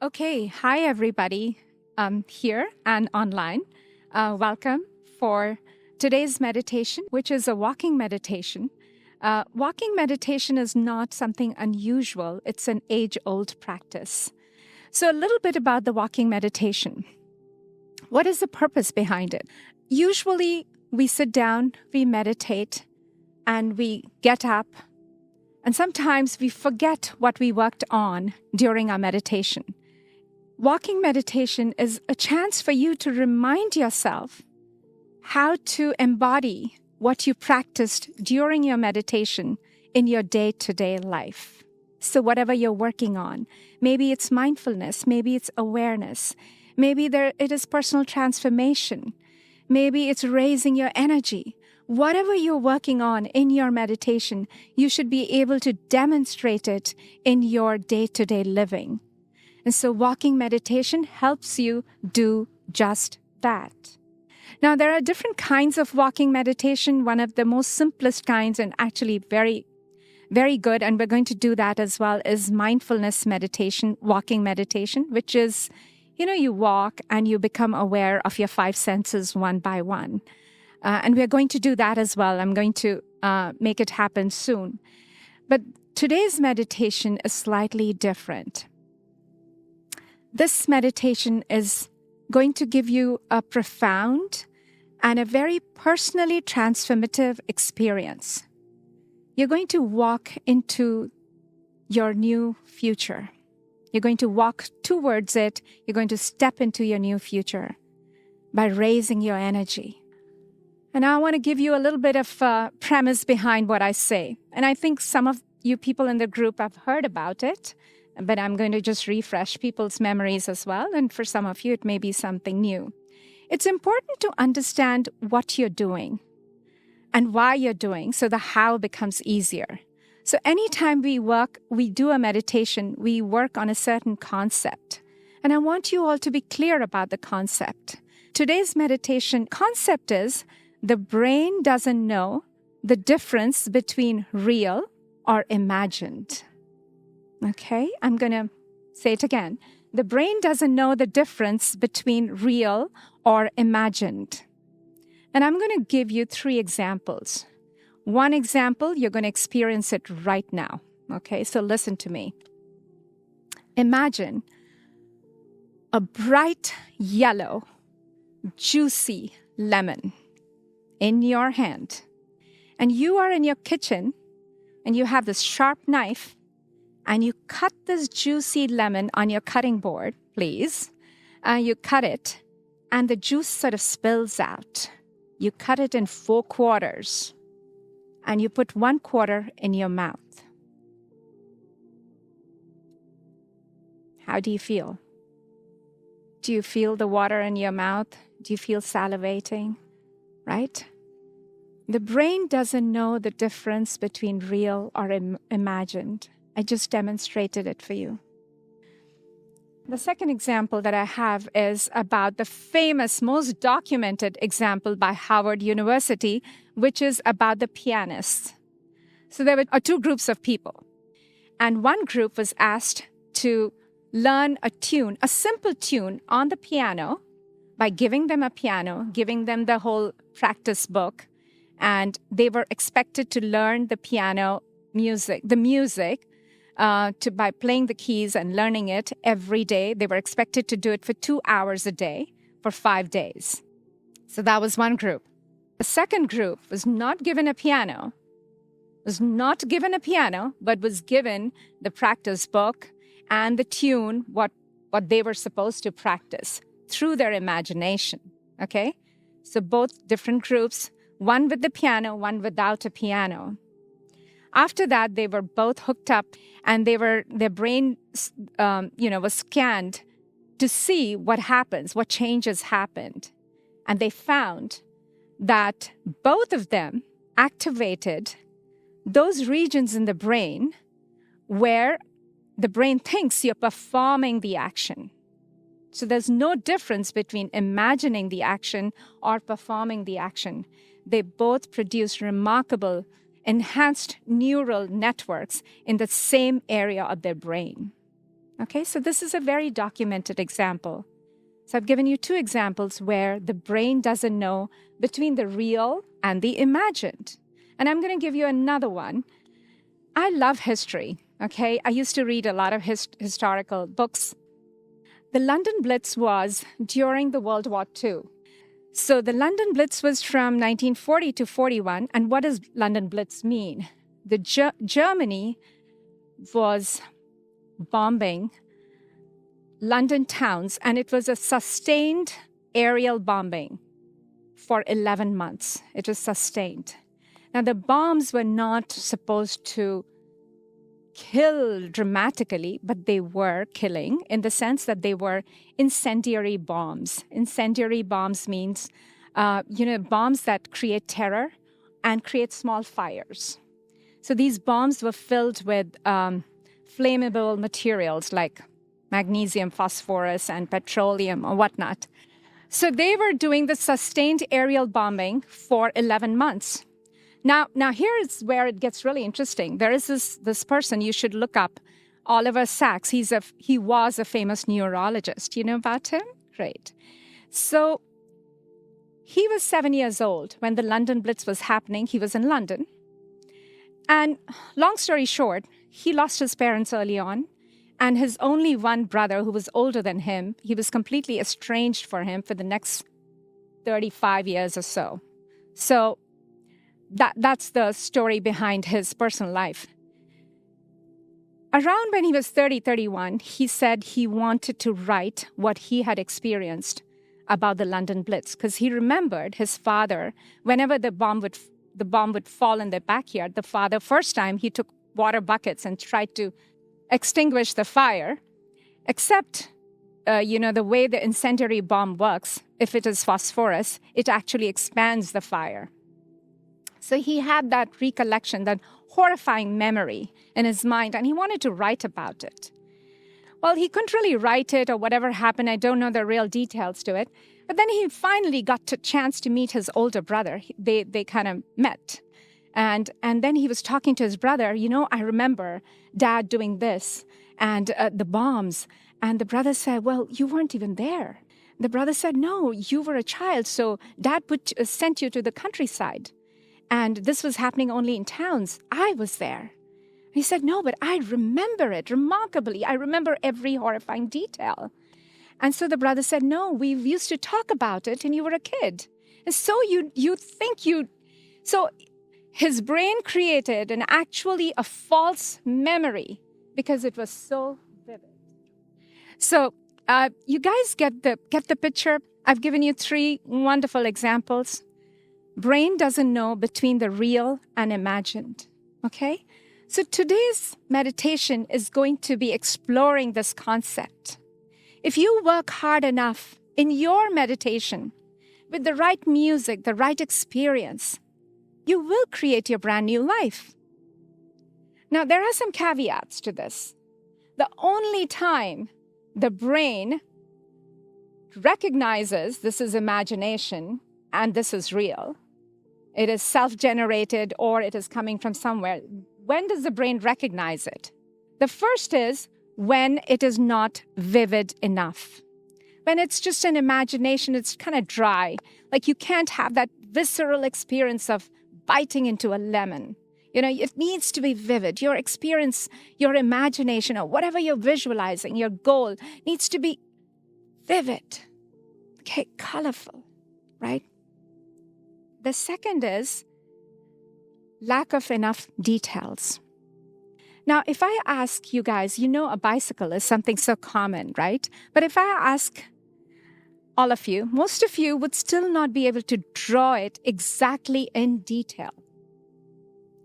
Okay, hi everybody here and online. Welcome for today's meditation, which is a walking meditation. Walking meditation is not something unusual, it's an age-old practice. So, a little bit about the walking meditation. What is the purpose behind it? Usually, we sit down, we meditate, and we get up, and sometimes we forget what we worked on during our meditation. Walking meditation is a chance for you to remind yourself how to embody what you practiced during your meditation in your day-to-day life. So whatever you're working on, maybe it's mindfulness, maybe it's awareness, maybe it is personal transformation, maybe it's raising your energy. Whatever you're working on in your meditation, you should be able to demonstrate it in your day-to-day living. And so walking meditation helps you do just that. Now, there are different kinds of walking meditation. One of the most simplest kinds, and actually very, very good, and we're going to do that as well, is mindfulness meditation, walking meditation, which is, you walk and you become aware of your five senses one by one. And we're going to do that as well. I'm going to make it happen soon. But today's meditation is slightly different. This meditation is going to give you a profound and a very personally transformative experience. You're going to walk into your new future. You're going to walk towards it. You're going to step into your new future by raising your energy. And I want to give you a little bit of premise behind what I say. And I think some of you people in the group have heard about it. But I'm going to just refresh people's memories as well. And for some of you, it may be something new. It's important to understand what you're doing and why you're doing, so the how becomes easier. So anytime we do a meditation, we work on a certain concept. And I want you all to be clear about the concept. Today's meditation concept is the brain doesn't know the difference between real or imagined. Okay, I'm going to say it again. The brain doesn't know the difference between real or imagined. And I'm going to give you 3 examples. One example, you're going to experience it right now. Okay, so listen to me. Imagine a bright yellow, juicy lemon in your hand. And you are in your kitchen and you have this sharp knife. And you cut this juicy lemon on your cutting board, please. You cut it, and the juice sort of spills out. You cut it in 4 quarters, and you put 1 quarter in your mouth. How do you feel? Do you feel the water in your mouth? Do you feel salivating? Right? The brain doesn't know the difference between real or imagined. I just demonstrated it for you. The second example that I have is about the famous, most documented example by Howard University, which is about the pianists. So there were 2 groups of people. And one group was asked to learn a tune, a simple tune on the piano by giving them a piano, giving them the whole practice book. And they were expected to learn the piano music, by playing the keys and learning it every day. They were expected to do it for 2 hours a day for 5 days. So that was one group. The second group was not given a piano, but was given the practice book and the tune, what they were supposed to practice through their imagination. Okay? So both different groups, one with the piano, one without a piano. After that, they were both hooked up, and their brain, was scanned to see what happens, what changes happened. And they found that both of them activated those regions in the brain where the brain thinks you're performing the action. So there's no difference between imagining the action or performing the action. They both produce remarkable enhanced neural networks in the same area of their brain. Okay, so this is a very documented example. So I've given you two examples where the brain doesn't know between the real and the imagined. And I'm going to give you another one. I love history, okay? I used to read a lot of historical books. The London Blitz was during the World War II. So the London Blitz was from 1940 to 41. And what does London Blitz mean? Germany was bombing London towns, and it was a sustained aerial bombing for 11 months. It was sustained. Now, the bombs were not supposed to kill dramatically, but they were killing in the sense that they were incendiary bombs. Incendiary bombs means, bombs that create terror and create small fires. So these bombs were filled with flammable materials like magnesium, phosphorus, and petroleum or whatnot. So they were doing the sustained aerial bombing for 11 months. Now here is where it gets really interesting. There is this person you should look up, Oliver Sacks. He was a famous neurologist. You know about him? Great. So he was 7 years old when the London Blitz was happening. He was in London. And long story short, he lost his parents early on. And his only one brother, who was older than him, he was completely estranged for him for the next 35 years or so. So that's the story behind his personal life. Around when he was 31, he said he wanted to write what he had experienced about the London Blitz, because he remembered his father, whenever the bomb would fall in their backyard, the father, first time, he took water buckets and tried to extinguish the fire, except, the way the incendiary bomb works, if it is phosphorus, it actually expands the fire. So he had that recollection, that horrifying memory in his mind, and he wanted to write about it. Well, he couldn't really write it or whatever happened. I don't know the real details to it. But then he finally got a chance to meet his older brother. They kind of met. And then he was talking to his brother, I remember Dad doing this and the bombs. And the brother said, well, you weren't even there. The brother said, no, you were a child, so Dad sent you to the countryside. And this was happening only in towns. I was there. He said, no, but I remember it remarkably. I remember every horrifying detail. And so the brother said, no, we used to talk about it and you were a kid. And so so his brain created actually a false memory because it was so vivid. So you guys get the picture? I've given you 3 wonderful examples. Brain doesn't know between the real and imagined, okay? So today's meditation is going to be exploring this concept. If you work hard enough in your meditation with the right music, the right experience, you will create your brand new life. Now, there are some caveats to this. The only time the brain recognizes this is imagination and this is real, it is self-generated or it is coming from somewhere. When does the brain recognize it? The first is when it is not vivid enough. When it's just an imagination, it's kind of dry. Like you can't have that visceral experience of biting into a lemon. It needs to be vivid. Your experience, your imagination, or whatever you're visualizing, your goal needs to be vivid, okay, colorful, right? The second is lack of enough details. Now, if I ask you guys, a bicycle is something so common, right? But if I ask all of you, most of you would still not be able to draw it exactly in detail.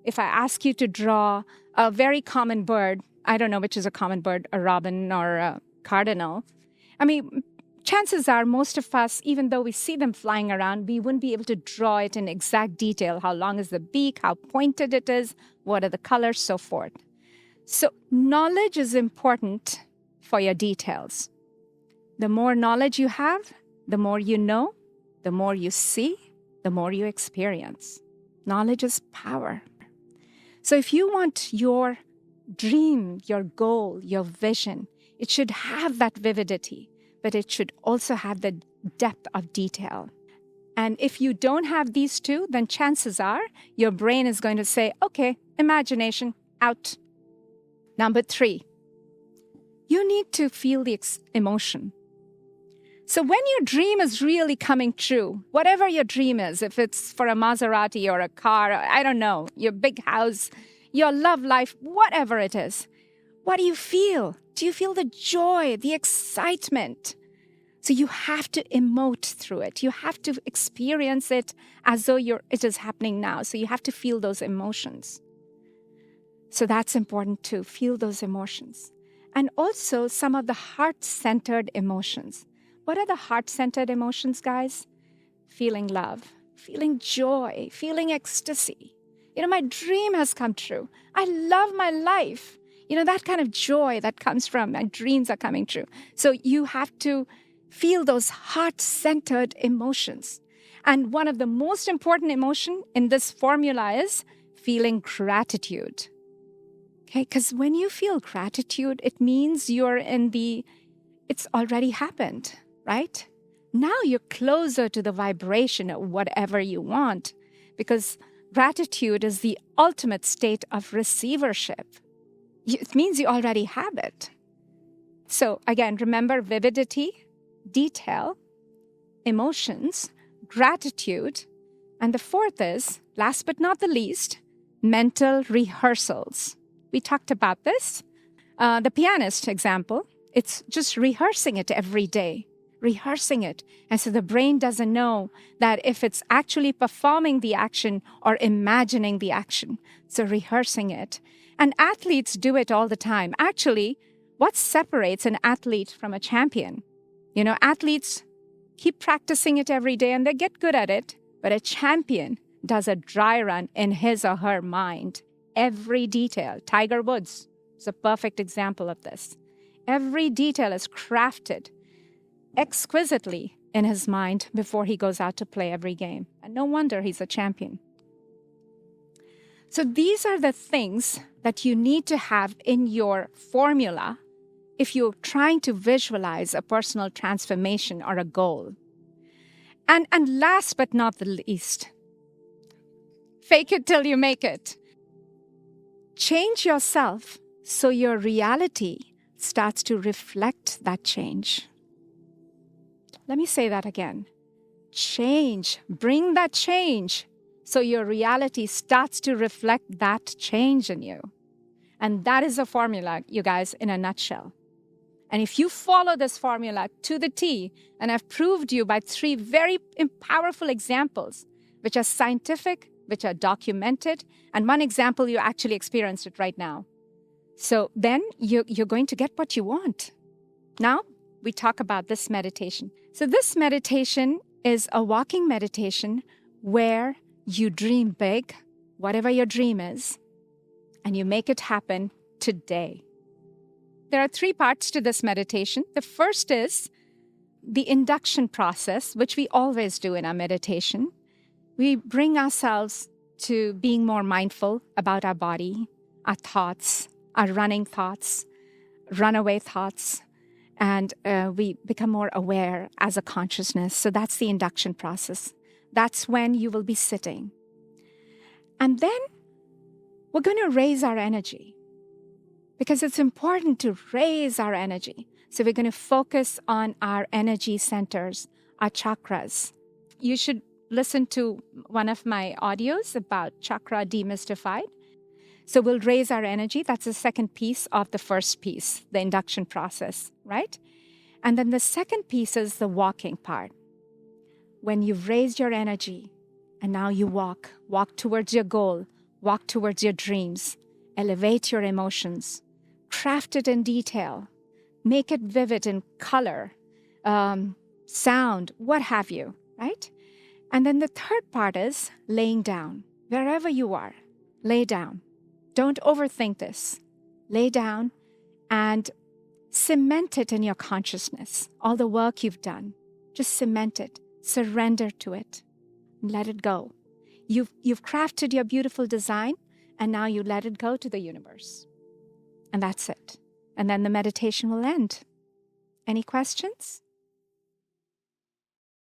If I ask you to draw a very common bird, I don't know which is a common bird, a robin or a cardinal. Chances are most of us, even though we see them flying around, we wouldn't be able to draw it in exact detail. How long is the beak? How pointed it is? What are the colors? So forth. So knowledge is important for your details. The more knowledge you have, the more you know, the more you see, the more you experience. Knowledge is power. So if you want your dream, your goal, your vision, It should have that vividity, but it should also have the depth of detail. And if you don't have these two, then chances are your brain is going to say, okay, imagination, out. Number 3, you need to feel the emotion. So when your dream is really coming true, whatever your dream is, if it's for a Maserati or a car, I don't know, your big house, your love life, whatever it is, what do you feel? Do you feel the joy, the excitement? So you have to emote through it. You have to experience it as though it is happening now. So you have to feel those emotions. So that's important too, feel those emotions. And also some of the heart-centered emotions. What are the heart-centered emotions, guys? Feeling love, feeling joy, feeling ecstasy. My dream has come true. I love my life. That kind of joy that comes from my dreams are coming true. So you have to feel those heart-centered emotions. And one of the most important emotion in this formula is feeling gratitude. Okay, because when you feel gratitude, it means you're it's already happened, right? Now you're closer to the vibration of whatever you want, because gratitude is the ultimate state of receivership. It means you already have it. So again, remember vividity, detail, emotions, gratitude, and the 4th is, last but not the least, mental rehearsals. We talked about this. The pianist example, it's just rehearsing it every day, rehearsing it. And so the brain doesn't know that if it's actually performing the action or imagining the action. So rehearsing it. And athletes do it all the time. Actually, what separates an athlete from a champion? Athletes keep practicing it every day and they get good at it, but a champion does a dry run in his or her mind. Every detail. Tiger Woods is a perfect example of this. Every detail is crafted exquisitely in his mind before he goes out to play every game. And no wonder he's a champion. So these are the things that you need to have in your formula if you're trying to visualize a personal transformation or a goal. And last but not the least, fake it till you make it. Change yourself so your reality starts to reflect that change. Let me say that again. Change, bring that change so your reality starts to reflect that change in you. And that is a formula, you guys, in a nutshell. And if you follow this formula to the T, and I've proved you by 3 very powerful examples, which are scientific, which are documented, and one example, you actually experienced it right now. So then you're going to get what you want. Now, we talk about this meditation. So this meditation is a walking meditation where you dream big, whatever your dream is, and you make it happen today. There are 3 parts to this meditation. The first is the induction process, which we always do in our meditation. We bring ourselves to being more mindful about our body, our thoughts, our running thoughts, runaway thoughts, and we become more aware as a consciousness. So that's the induction process. That's when you will be sitting. And then we're going to raise our energy because it's important to raise our energy. So we're going to focus on our energy centers, our chakras. You should listen to one of my audios about chakra demystified. So we'll raise our energy. That's the second piece of the first piece, the induction process, right? And then the second piece is the walking part. When you've raised your energy and now you walk towards your goal, walk towards your dreams, elevate your emotions, craft it in detail, make it vivid in color, sound, what have you, right? And then the third part is laying down. Wherever you are, lay down. Don't overthink this. Lay down and cement it in your consciousness. All the work you've done, just cement it. Surrender to it. Let it go. You've crafted your beautiful design, and now you let it go to the universe. And that's it. and then the meditation will end. Any questions?